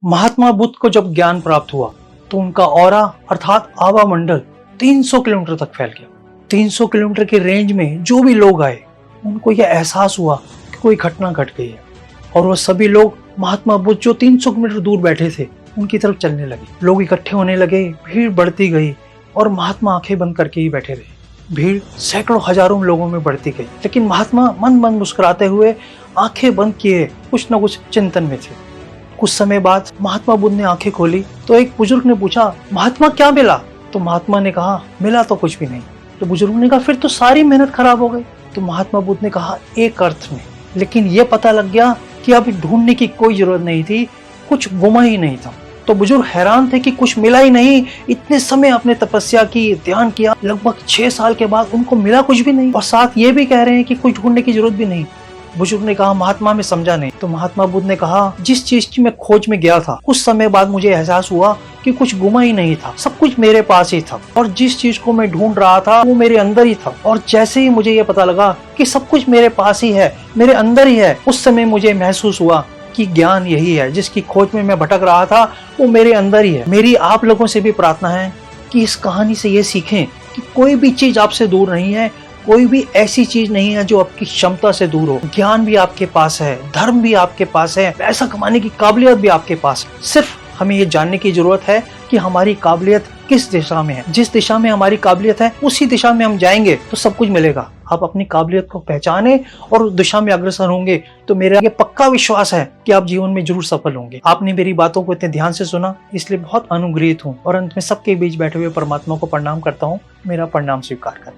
महात्मा बुद्ध को जब ज्ञान प्राप्त हुआ तो उनका ऑरा अर्थात आभा मंडल 300 किलोमीटर तक फैल गया। 300 किलोमीटर के रेंज में जो भी लोग आए उनको यह एहसास हुआ कि कोई घटना घट गई है और वो सभी लोग महात्मा बुद्ध जो 300 किलोमीटर दूर बैठे थे उनकी तरफ चलने लगे। लोग इकट्ठे होने लगे, भीड़ बढ़ती गई और महात्मा आंखें बंद करके ही बैठे रहे। भीड़ सैकड़ों हजारों लोगों में बढ़ती गई, लेकिन महात्मा मन मन मुस्कुराते हुए आंखें बंद किए कुछ न कुछ चिंतन में थे। कुछ समय बाद महात्मा बुद्ध ने आंखें खोली तो एक बुजुर्ग ने पूछा, महात्मा क्या मिला? तो महात्मा ने कहा, मिला तो कुछ भी नहीं। तो बुजुर्ग ने कहा, फिर तो सारी मेहनत खराब हो गई। तो महात्मा बुद्ध ने कहा, एक अर्थ में, लेकिन यह पता लग गया कि अब ढूंढने की कोई जरूरत नहीं थी, कुछ गुमा ही नहीं था। तो बुजुर्ग हैरान थे कि कुछ मिला ही नहीं। इतने समय आपने तपस्या की, ध्यान किया, लगभग 6 साल के बाद उनको मिला कुछ भी नहीं और साथ ये भी कह रहे हैं कि कुछ ढूंढने की जरूरत भी नहीं। बुजुर्ग ने कहा, महात्मा मैं समझा नहीं। तो महात्मा बुद्ध ने कहा, जिस चीज की मैं खोज में गया था कुछ समय बाद मुझे एहसास हुआ कि कुछ गुमा ही नहीं था, सब कुछ मेरे पास ही था और जिस चीज को मैं ढूंढ रहा था वो मेरे अंदर ही था। और जैसे ही मुझे ये पता लगा कि सब कुछ मेरे पास ही है, मेरे अंदर ही है, उस समय मुझे महसूस हुआ कि ज्ञान यही है, जिसकी खोज में मैं भटक रहा था वो मेरे अंदर ही है। मेरी आप लोगों से भी प्रार्थना है कि इस कहानी से ये सीखें कि कोई भी चीज आपसे दूर नहीं है, कोई भी ऐसी चीज नहीं है जो आपकी क्षमता से दूर हो। ज्ञान भी आपके पास है, धर्म भी आपके पास है, पैसा कमाने की काबिलियत भी आपके पास है। सिर्फ हमें ये जानने की जरूरत है कि हमारी काबिलियत किस दिशा में है। जिस दिशा में हमारी काबिलियत है उसी दिशा में हम जाएंगे तो सब कुछ मिलेगा। आप अपनी काबिलियत को पहचाने और उस दिशा में अग्रसर होंगे तो मेरा ये पक्का विश्वास है कि आप जीवन में जरूर सफल होंगे। आपने मेरी बातों को इतने ध्यान से सुना, इसलिए बहुत अनुग्रहित हूँ और अंत में सबके बीच बैठे हुए परमात्मा को प्रणाम करता हूँ। मेरा प्रणाम स्वीकार करें।